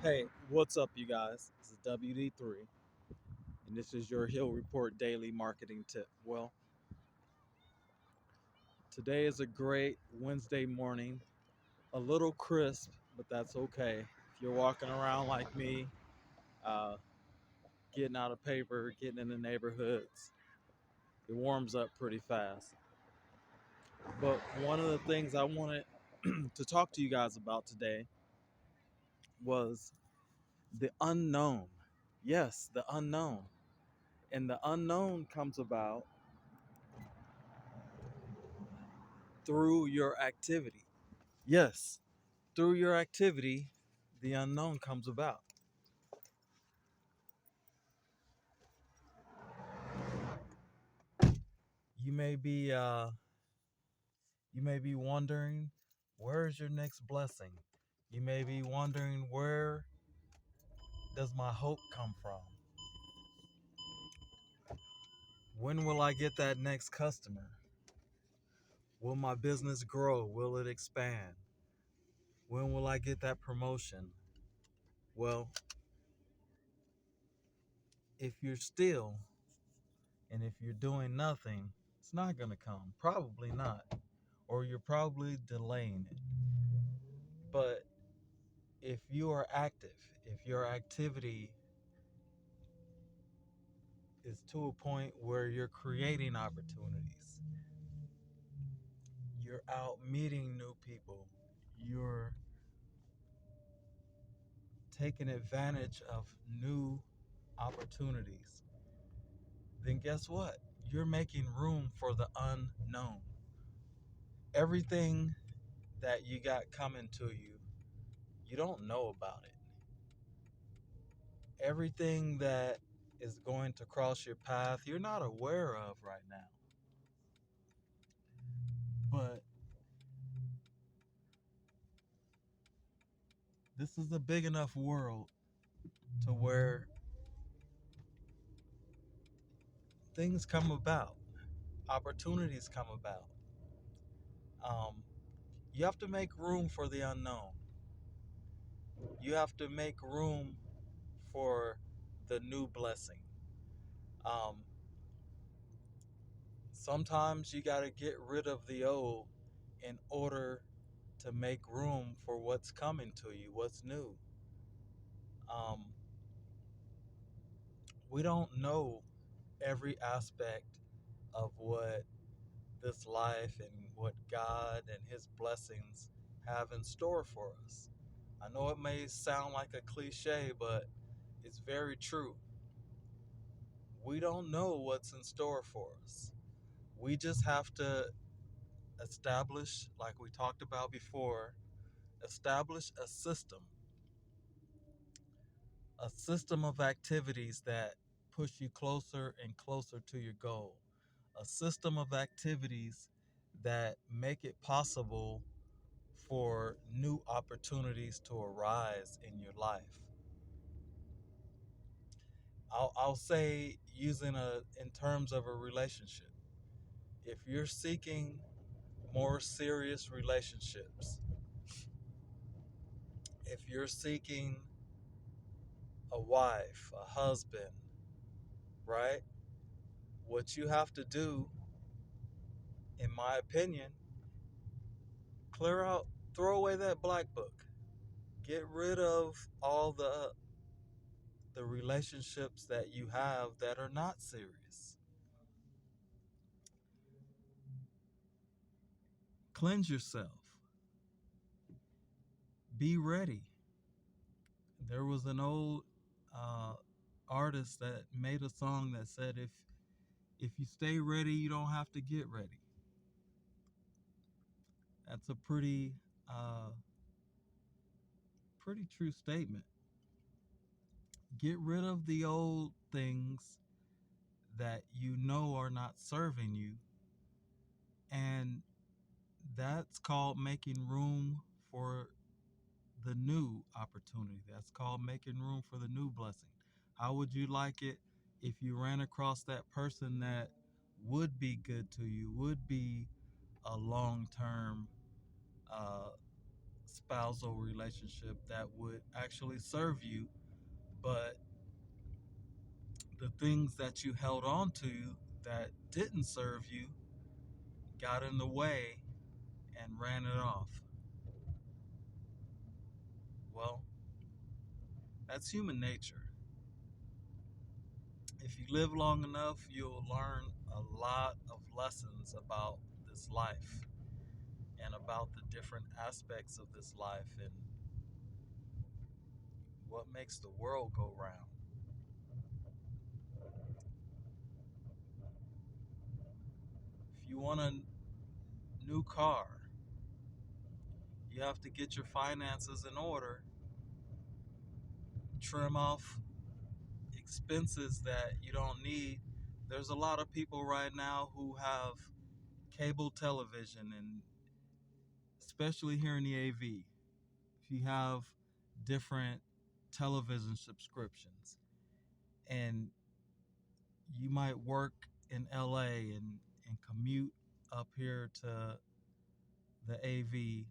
Hey, what's up, you guys? This is WD3, and this is your Hill Report Daily Marketing Tip. Well, today is a great Wednesday morning, a little crisp, but that's okay. If you're walking around like me, uh, getting out of paper, getting in the neighborhoods, it warms up pretty fast. But one of the things I wanted to talk to you guys about today was the unknown. Yes, the unknown. And the unknown comes about through your activity. Yes, through your activity, the unknown comes about. You may be you may be wondering, where's your next blessing? You may be wondering, where does my hope come from? When will I get that next customer? Will my business grow? Will it expand? When will I get that promotion? Well, if you're still and if you're doing nothing, it's not going to come. Probably not. Or you're probably delaying it. But if you are active, if your activity is to a point where you're creating opportunities, you're out meeting new people, you're taking advantage of new opportunities, then guess what? You're making room for the unknown. Everything that you got coming to you, you don't know about it. Everything that is going to cross your path, you're not aware of right now. But this is a big enough world to where things come about, opportunities come about. Um, you have to make room for the unknown. You have to make room for the new blessing. Um, Sometimes you got to get rid of the old in order to make room for what's coming to you, what's new. Um, we don't know every aspect of what this life and what God and His blessings have in store for us. I know it may sound like a cliche, but it's very true. We don't know what's in store for us. We just have to establish, like we talked about before, establish a system of activities that push you closer and closer to your goal, a system of activities that make it possible for new opportunities to arise in your life. I'll say, using in terms of a relationship, if you're seeking more serious relationships, if you're seeking a wife, a husband, right? What you have to do, in my opinion, clear out, throw away that black book. Get rid of all the relationships that you have that are not serious. Cleanse yourself. Be ready. There was an old uh, artist that made a song that said, if you stay ready, you don't have to get ready. That's a uh, pretty true statement. Get rid of the old things that you know are not serving you, and that's called making room for the new opportunity. That's called making room for the new blessing. How would you like it if you ran across that person that would be good to you, would be a long-term uh, spousal relationship that would actually serve you, but the things that you held on to that didn't serve you got in the way and ran it off. Well, that's human nature. If you live long enough, you'll learn a lot of lessons about this life and about the different aspects of this life and what makes the world go round. If you want a new car, you have to get your finances in order, trim off expenses that you don't need. There's a lot of people right now who have cable television, and especially here in the AV, if you have different television subscriptions and you might work in LA and commute up here to the AV,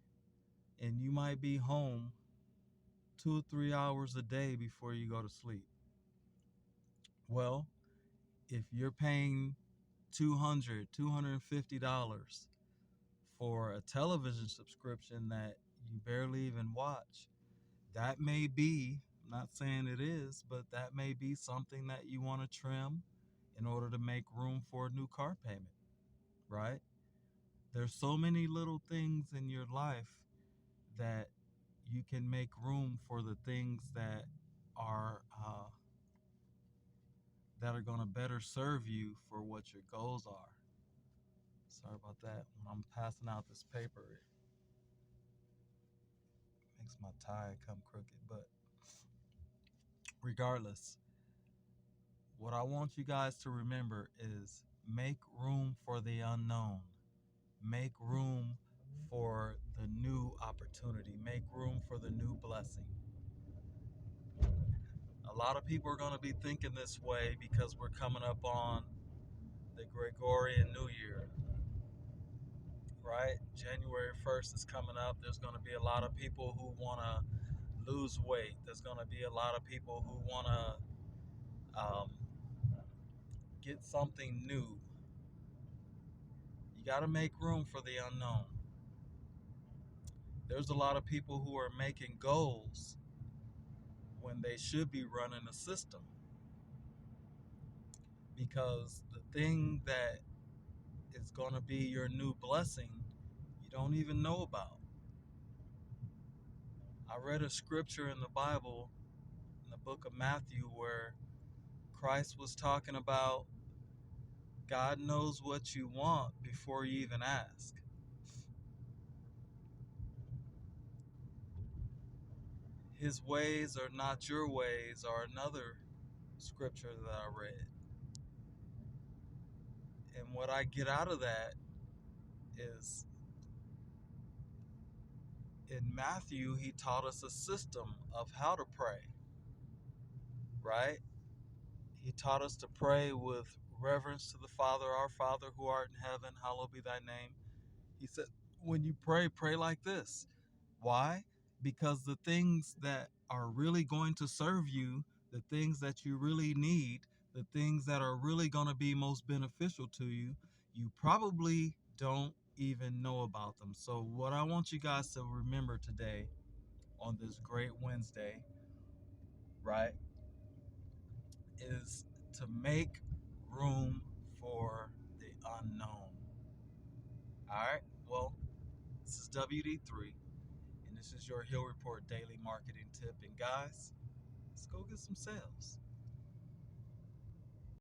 and you might be home 2 or 3 hours a day before you go to sleep. Well, if you're paying $250 for a television subscription that you barely even watch, that may be, I'm not saying it is, but that may be something that you want to trim in order to make room for a new car payment, right? There's so many little things in your life that you can make room for the things are that are going to better serve you for what your goals are. Sorry about that. When I'm passing out this paper, it makes my tie come crooked. But regardless, what I want you guys to remember is make room for the unknown. Make room for the new opportunity. Make room for the new blessing. A lot of people are going to be thinking this way because we're coming up on the Gregorian New Year, right? January 1st is coming up. There's going to be a lot of people who want to lose weight. There's going to be a lot of people who want to get something new. You got to make room for the unknown. There's a lot of people who are making goals when they should be running a system, because the thing that is going to be your new blessing you don't even know about. I read a scripture in the Bible, in the book of Matthew, where Christ was talking about God knows what you want before you even ask. His ways are not your ways, are another scripture that I read. And what I get out of that is, in Matthew, he taught us a system of how to pray, right? He taught us to pray with reverence to the Father. Our Father who art in heaven, hallowed be thy name. He said, when you pray, pray like this. Why? Because the things that are really going to serve you, the things that you really need, the things that are really going to be most beneficial to you, you probably don't even know about them. So what I want you guys to remember today on this great Wednesday, right, is to make room for the unknown. All right. Well, this is WD3, and this is your Hill Report Daily Marketing Tip. And guys, let's go get some sales.